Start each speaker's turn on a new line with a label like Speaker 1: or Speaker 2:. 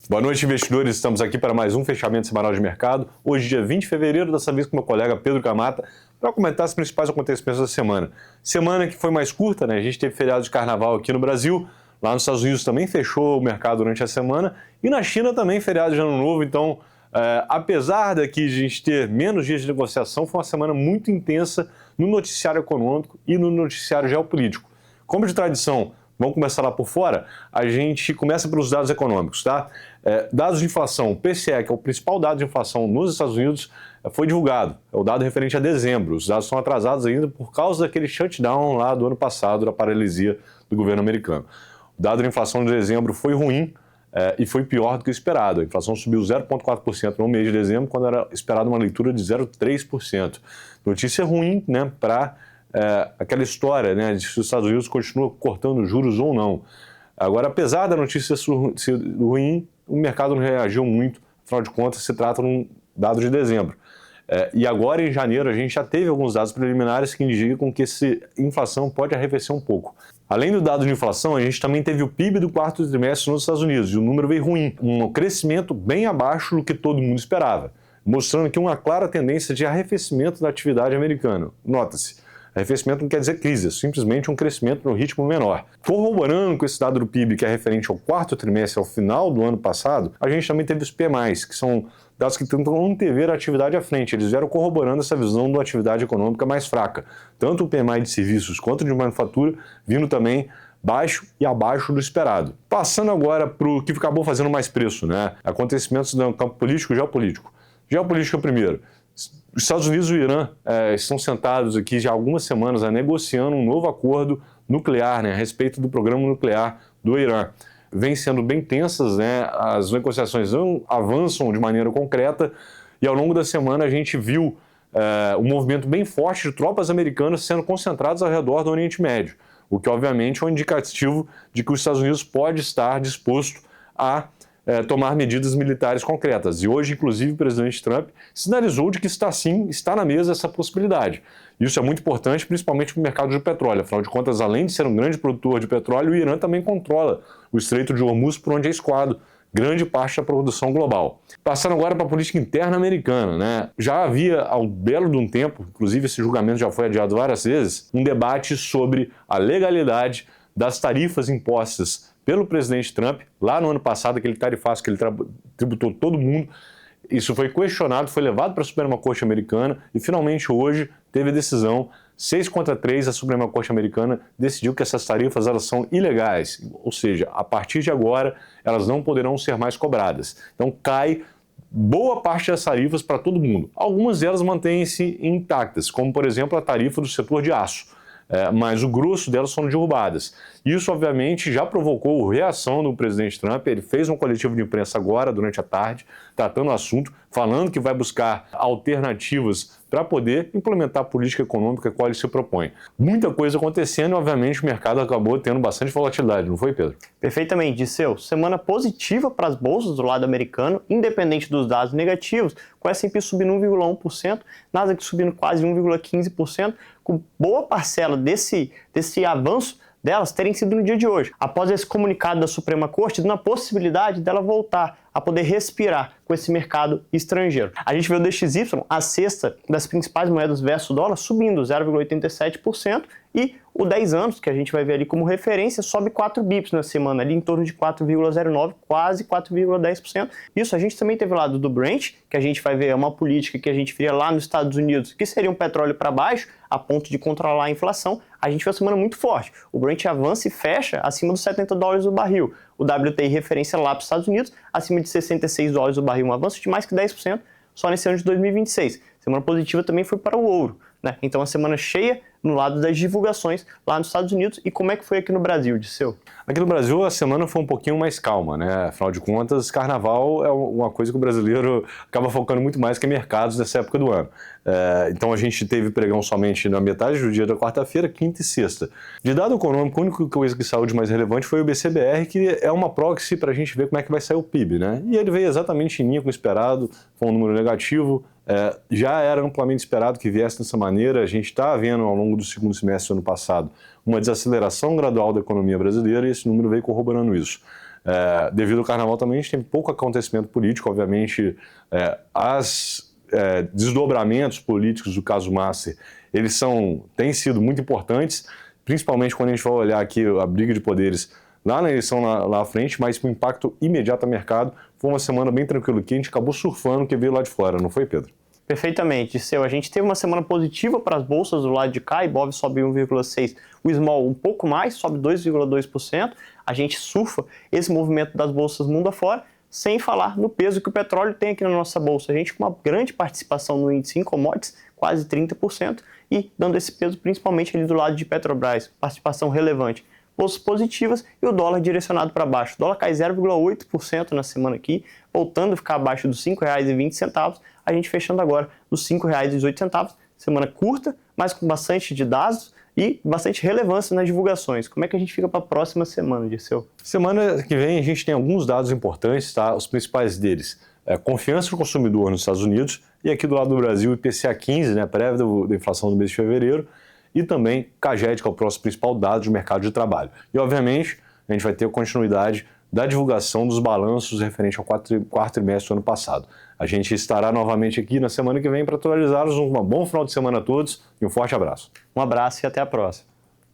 Speaker 1: Boa noite, investidores. Estamos aqui para mais um fechamento semanal de mercado. Hoje, dia 20 de fevereiro, dessa vez com meu colega Pedro Camata, para comentar os principais acontecimentos da semana. Semana que foi mais curta, né? A gente teve feriado de carnaval aqui no Brasil, lá nos Estados Unidos também fechou o mercado durante a semana, e na China também feriado de Ano Novo. Então, apesar daqui de a gente ter menos dias de negociação, foi uma semana muito intensa no noticiário econômico e no noticiário geopolítico. Como de tradição, vamos começar lá por fora, a gente começa pelos dados econômicos, tá? Dados de inflação, o PCE, que é o principal dado de inflação nos Estados Unidos, foi divulgado. É o dado referente a dezembro. Os dados estão atrasados ainda por causa daquele shutdown lá do ano passado, da paralisia do governo americano. O dado de inflação de dezembro foi ruim e foi pior do que o esperado. A inflação subiu 0,4% no mês de dezembro, quando era esperada uma leitura de 0,3%. Notícia ruim, né, para aquela história, né, de se os Estados Unidos continuam cortando juros ou não. Agora, apesar da notícia ser ruim, o mercado não reagiu muito, afinal de contas, se trata de um dado de dezembro. E agora, em janeiro, a gente já teve alguns dados preliminares que indicam que essa inflação pode arrefecer um pouco. Além do dado de inflação, a gente também teve o PIB do quarto trimestre nos Estados Unidos, e o número veio ruim, um crescimento bem abaixo do que todo mundo esperava, mostrando aqui uma clara tendência de arrefecimento da atividade americana. Nota-se. Arrefecimento não quer dizer crise, é simplesmente um crescimento no ritmo menor. Corroborando com esse dado do PIB, que é referente ao quarto trimestre, ao final do ano passado, a gente também teve os PMIs, que são dados que tentam antever a atividade à frente. Eles vieram corroborando essa visão da atividade econômica mais fraca. Tanto o PMI de serviços quanto de manufatura vindo também baixo e abaixo do esperado. Passando agora para o que acabou fazendo mais preço, né? Acontecimentos no campo político e geopolítico. Geopolítica primeiro. Os Estados Unidos e o Irã estão sentados aqui já há algumas semanas negociando um novo acordo nuclear, né, a respeito do programa nuclear do Irã. Vêm sendo bem tensas, né, as negociações não avançam de maneira concreta e ao longo da semana a gente viu um movimento bem forte de tropas americanas sendo concentradas ao redor do Oriente Médio, o que obviamente é um indicativo de que os Estados Unidos pode estar disposto a tomar medidas militares concretas. E hoje, inclusive, o presidente Trump sinalizou de que está na mesa essa possibilidade. Isso é muito importante, principalmente para o mercado de petróleo. Afinal de contas, além de ser um grande produtor de petróleo, o Irã também controla o Estreito de Hormuz, por onde é escoado grande parte da produção global. Passando agora para a política interna americana, né? Já havia, ao belo de um tempo, inclusive esse julgamento já foi adiado várias vezes, um debate sobre a legalidade das tarifas impostas pelo presidente Trump, lá no ano passado, aquele tarifaço que ele tributou todo mundo. Isso foi questionado, foi levado para a Suprema Corte Americana e finalmente hoje teve a decisão 6-3, a Suprema Corte Americana decidiu que essas tarifas elas são ilegais, ou seja, a partir de agora elas não poderão ser mais cobradas. Então cai boa parte das tarifas para todo mundo. Algumas delas mantêm-se intactas, como por exemplo a tarifa do setor de aço. Mas o grosso delas foram derrubadas. Isso, obviamente, já provocou reação do presidente Trump. Ele fez um coletivo de imprensa agora, durante a tarde, tratando o assunto, falando que vai buscar alternativas para poder implementar a política econômica a qual ele se propõe. Muita coisa acontecendo e, obviamente, o mercado acabou tendo bastante volatilidade, não foi, Pedro?
Speaker 2: Perfeitamente, Disseu. Semana positiva para as bolsas do lado americano, independente dos dados negativos, com o S&P subindo 1,1%, Nasdaq subindo quase 1,15%, com boa parcela desse avanço delas terem sido no dia de hoje, após esse comunicado da Suprema Corte, dando a possibilidade dela voltar a poder respirar com esse mercado estrangeiro. A gente vê o DXY, a sexta das principais moedas versus dólar, subindo 0,87% e o 10 anos, que a gente vai ver ali como referência, sobe 4 bips na semana, ali em torno de 4,09%, quase 4,10%. Isso a gente também teve o lado do Brent, que a gente vai ver é uma política que a gente via lá nos Estados Unidos, que seria um petróleo para baixo, a ponto de controlar a inflação. A gente vê uma semana muito forte. O Brent avança e fecha acima dos $70 o barril. O WTI referência lá para os Estados Unidos, acima de $66 o barril, um avanço de mais que 10% só nesse ano de 2026. Semana positiva também foi para o ouro, né? Então, a semana cheia no lado das divulgações lá nos Estados Unidos. E como é que foi aqui no Brasil, Disseu?
Speaker 1: Aqui no Brasil a semana foi um pouquinho mais calma, né? Afinal de contas, carnaval é uma coisa que o brasileiro acaba focando muito mais que mercados nessa época do ano. Então a gente teve pregão somente na metade do dia da quarta-feira, quinta e sexta. De dado econômico, a única coisa que saiu de mais relevante foi o BCBR, que é uma proxy para a gente ver como é que vai sair o PIB, né? E ele veio exatamente em linha com o esperado, foi um número negativo. Já era amplamente esperado que viesse dessa maneira. A gente está vendo ao longo do segundo semestre do ano passado uma desaceleração gradual da economia brasileira e esse número veio corroborando isso. Devido ao carnaval também a gente tem pouco acontecimento político, obviamente desdobramentos políticos do caso Master, eles têm sido muito importantes, principalmente quando a gente vai olhar aqui a briga de poderes lá na eleição lá à frente, mas o impacto imediato ao mercado foi uma semana bem tranquila aqui, a gente acabou surfando o que veio lá de fora, não foi, Pedro?
Speaker 2: Perfeitamente, Disseu. A gente teve uma semana positiva para as bolsas do lado de cá, Ibov sobe 1,6%, o Small um pouco mais, sobe 2,2%. A gente surfa esse movimento das bolsas mundo afora, sem falar no peso que o petróleo tem aqui na nossa bolsa. A gente com uma grande participação no índice em commodities, quase 30%, e dando esse peso principalmente ali do lado de Petrobras, participação relevante. Bolsas positivas e o dólar direcionado para baixo. O dólar cai 0,8% na semana aqui, voltando a ficar abaixo dos R$ 5,20, a gente fechando agora nos R$ 5,18. Semana curta, mas com bastante de dados e bastante relevância nas divulgações. Como é que a gente fica para a próxima semana, Dirceu?
Speaker 1: Semana que vem a gente tem alguns dados importantes, tá? Os principais deles. Confiança do consumidor nos Estados Unidos e aqui do lado do Brasil, IPCA 15, né, prévia da inflação do mês de fevereiro, e também CAGED, que é o próximo principal dado de mercado de trabalho. E, obviamente, a gente vai ter a continuidade da divulgação dos balanços referente ao quarto trimestre do ano passado. A gente estará novamente aqui na semana que vem para atualizá-los. Um bom final de semana a todos e um forte abraço.
Speaker 2: Um abraço e até a próxima.